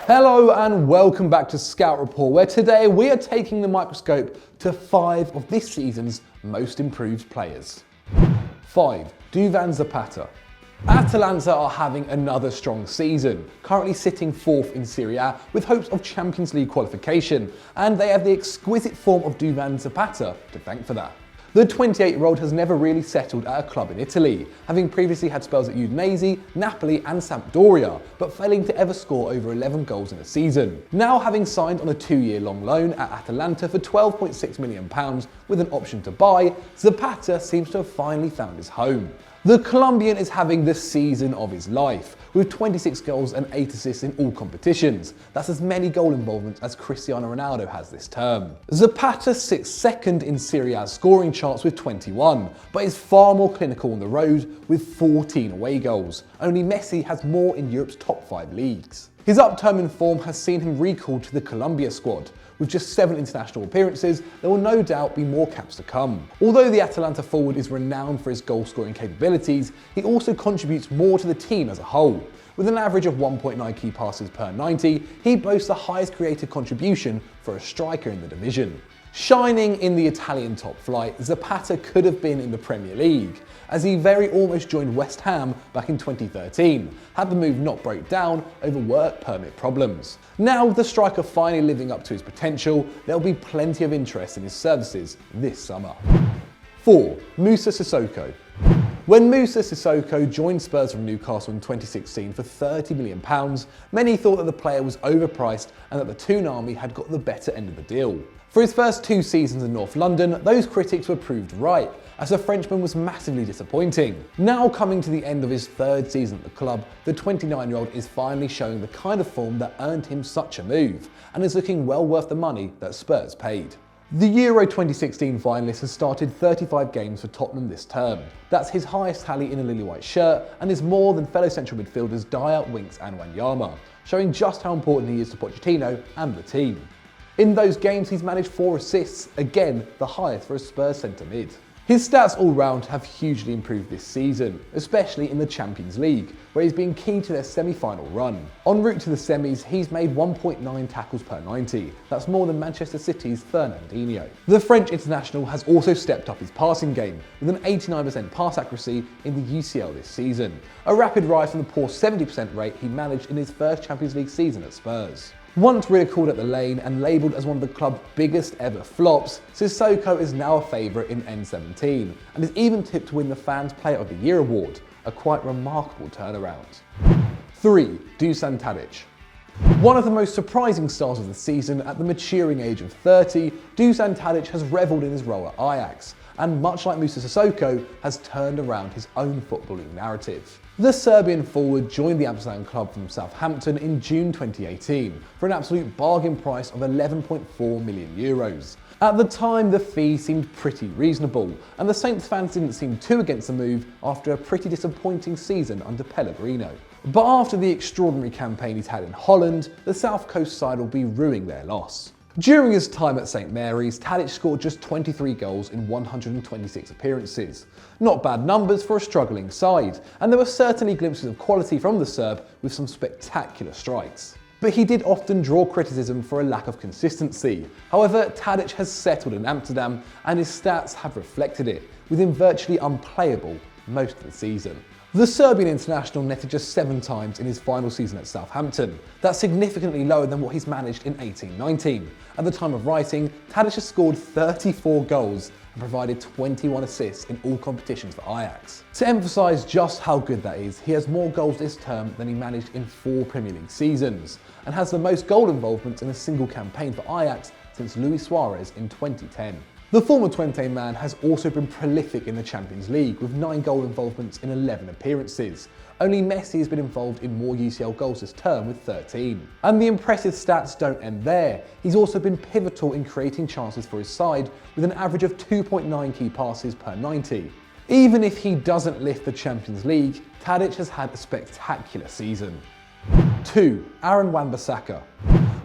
Hello and welcome back to Scout Report, where today we are taking the microscope to 5 of this season's most improved players. 5. Duvan Zapata. Atalanta are having another strong season, currently sitting 4th in Serie A with hopes of Champions League qualification, and they have the exquisite form of Duvan Zapata to thank for that. The 28-year-old has never really settled at a club in Italy, having previously had spells at Udinese, Napoli and Sampdoria, but failing to ever score over 11 goals in a season. Now having signed on a 2-year-long loan at Atalanta for £12.6 million with an option to buy, Zapata seems to have finally found his home. The Colombian is having the season of his life, with 26 goals and 8 assists in all competitions. That's as many goal involvements as Cristiano Ronaldo has this term. Zapata sits second in Serie A's scoring charts with 21, but is far more clinical on the road with 14 away goals. Only Messi has more in Europe's top 5 leagues. His upturn in form has seen him recalled to the Colombia squad. With just 7 international appearances, there will no doubt be more caps to come. Although the Atalanta forward is renowned for his goal-scoring capabilities, he also contributes more to the team as a whole. With an average of 1.9 key passes per 90, he boasts the highest creative contribution for a striker in the division. Shining in the Italian top flight, Zapata could have been in the Premier League, as he very almost joined West Ham back in 2013, had the move not broke down over work permit problems. Now with the striker finally living up to his potential, there will be plenty of interest in his services this summer. 4. Moussa Sissoko. When Moussa Sissoko joined Spurs from Newcastle in 2016 for £30 million, many thought that the player was overpriced and that the Toon Army had got the better end of the deal. For his first 2 seasons in North London, those critics were proved right, as the Frenchman was massively disappointing. Now coming to the end of his 3rd season at the club, the 29-year-old is finally showing the kind of form that earned him such a move, and is looking well worth the money that Spurs paid. The Euro 2016 finalist has started 35 games for Tottenham this term. That's his highest tally in a lily-white shirt, and is more than fellow central midfielders Dyer, Winks and Wanyama, showing just how important he is to Pochettino and the team. In those games, he's managed 4 assists, again the highest for a Spurs centre mid. His stats all round have hugely improved this season, especially in the Champions League, where he's been key to their semi-final run. En route to the semis, he's made 1.9 tackles per 90. That's more than Manchester City's Fernandinho. The French international has also stepped up his passing game, with an 89% pass accuracy in the UCL this season, a rapid rise from the poor 70% rate he managed in his first Champions League season at Spurs. Once ridiculed at the lane and labelled as one of the club's biggest ever flops, Sissoko is now a favourite in N17 and is even tipped to win the Fans Player of the Year award, a quite remarkable turnaround. 3. Dusan Tadic. One of the most surprising stars of the season, at the maturing age of 30, Dusan Tadic has revelled in his role at Ajax, and much like Moussa Sissoko, has turned around his own footballing narrative. The Serbian forward joined the Amsterdam club from Southampton in June 2018 for an absolute bargain price of €11.4 million. At the time, the fee seemed pretty reasonable, and the Saints fans didn't seem too against the move after a pretty disappointing season under Pellegrino. But after the extraordinary campaign he's had in Holland, the South Coast side will be rueing their loss. During his time at St Mary's, Tadic scored just 23 goals in 126 appearances. Not bad numbers for a struggling side, and there were certainly glimpses of quality from the Serb with some spectacular strikes. But he did often draw criticism for a lack of consistency. However, Tadic has settled in Amsterdam, and his stats have reflected it, with him virtually unplayable most of the season. The Serbian international netted just 7 times in his final season at Southampton. That's significantly lower than what he's managed in 18-19. At the time of writing, Tadic has scored 34 goals and provided 21 assists in all competitions for Ajax. To emphasise just how good that is, he has more goals this term than he managed in 4 Premier League seasons, and has the most goal involvements in a single campaign for Ajax since Luis Suarez in 2010. The former Twente man has also been prolific in the Champions League, with 9 goal involvements in 11 appearances. Only Messi has been involved in more UCL goals this term with 13. And the impressive stats don't end there. He's also been pivotal in creating chances for his side, with an average of 2.9 key passes per 90. Even if he doesn't lift the Champions League, Tadic has had a spectacular season. 2. Aaron Wan-Bissaka.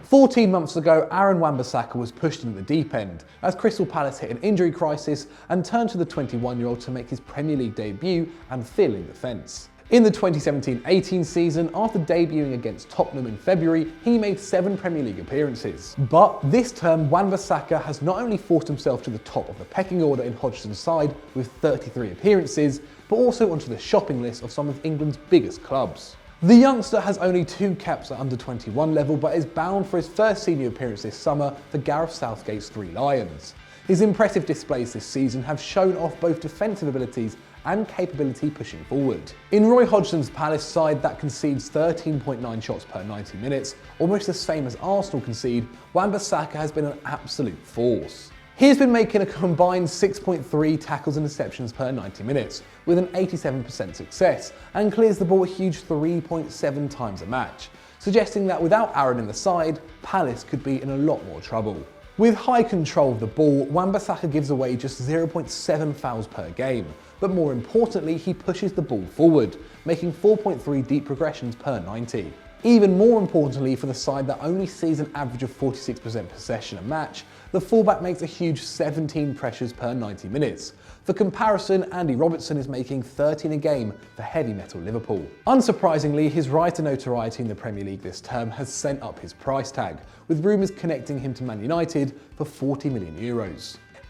14 months ago, Aaron Wan-Bissaka was pushed into the deep end as Crystal Palace hit an injury crisis and turned to the 21-year-old to make his Premier League debut and fill in defence. In the 2017-18 season, after debuting against Tottenham in February, he made 7 Premier League appearances. But this term, Wan-Bissaka has not only forced himself to the top of the pecking order in Hodgson's side with 33 appearances, but also onto the shopping list of some of England's biggest clubs. The youngster has only 2 caps at under-21 level, but is bound for his first senior appearance this summer for Gareth Southgate's 3 Lions. His impressive displays this season have shown off both defensive abilities and capability pushing forward. In Roy Hodgson's Palace side that concedes 13.9 shots per 90 minutes, almost the same as Arsenal concede, Wan-Bissaka has been an absolute force. He has been making a combined 6.3 tackles and interceptions per 90 minutes, with an 87% success, and clears the ball a huge 3.7 times a match, suggesting that without Aaron in the side, Palace could be in a lot more trouble. With high control of the ball, Wan-Bissaka gives away just 0.7 fouls per game, but more importantly, he pushes the ball forward, making 4.3 deep progressions per 90. Even more importantly, for the side that only sees an average of 46% possession a match, the fullback makes a huge 17 pressures per 90 minutes. For comparison, Andy Robertson is making 13 a game for heavy metal Liverpool. Unsurprisingly, his rise to notoriety in the Premier League this term has sent up his price tag, with rumours connecting him to Man United for €40 million.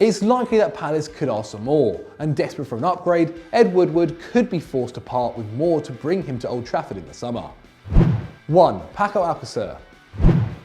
It's likely that Palace could ask for more, and desperate for an upgrade, Ed Woodward could be forced to part with more to bring him to Old Trafford in the summer. 1. Paco Alcacer.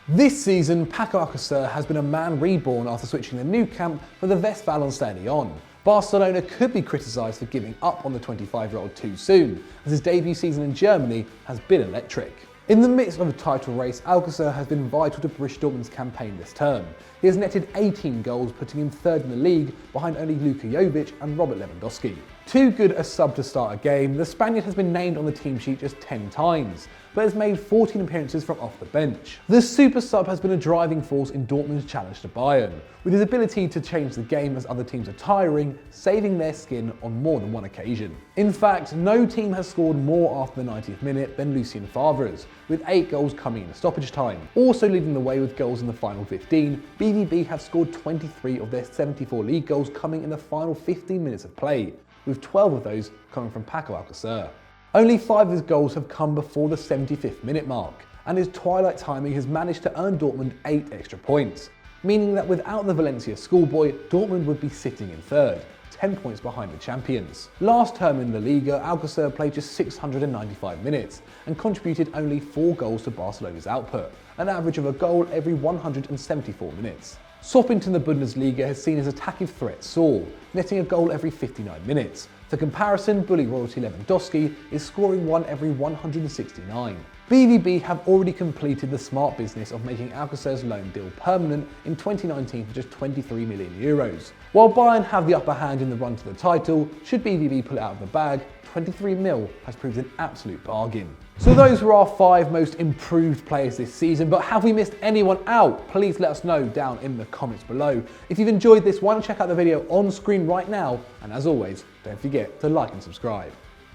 This season, Paco Alcacer has been a man reborn after switching the new camp for the Westfalen Stadion. Barcelona could be criticised for giving up on the 25-year-old too soon, as his debut season in Germany has been electric. In the midst of a title race, Alcacer has been vital to Borussia Dortmund's campaign this term. He has netted 18 goals, putting him third in the league, behind only Luka Jovic and Robert Lewandowski. Too good a sub to start a game, the Spaniard has been named on the team sheet just 10 times, but has made 14 appearances from off the bench. The super sub has been a driving force in Dortmund's challenge to Bayern, with his ability to change the game as other teams are tiring, saving their skin on more than one occasion. In fact, no team has scored more after the 90th minute than Lucien Favre's, with 8 goals coming in stoppage time. Also leading the way with goals in the final 15, BVB have scored 23 of their 74 league goals coming in the final 15 minutes of play, with 12 of those coming from Paco Alcacer. Only 5 of his goals have come before the 75th minute mark, and his twilight timing has managed to earn Dortmund 8 extra points, meaning that without the Valencia schoolboy, Dortmund would be sitting in third, 10 points behind the champions. Last term in La Liga, Alcacer played just 695 minutes and contributed only 4 goals to Barcelona's output, an average of a goal every 174 minutes. Swapping to the Bundesliga has seen his attacking threat soar, netting a goal every 59 minutes. For comparison, bully royalty Lewandowski is scoring one every 169. BVB have already completed the smart business of making Alcacer's loan deal permanent in 2019 for just €23 million. While Bayern have the upper hand in the run to the title, should BVB pull it out of the bag, 23 mil has proved an absolute bargain. So those were our 5 most improved players this season, but have we missed anyone out? Please let us know down in the comments below. If you've enjoyed this, why don't you check out the video on screen right now, and as always, don't forget to like and subscribe.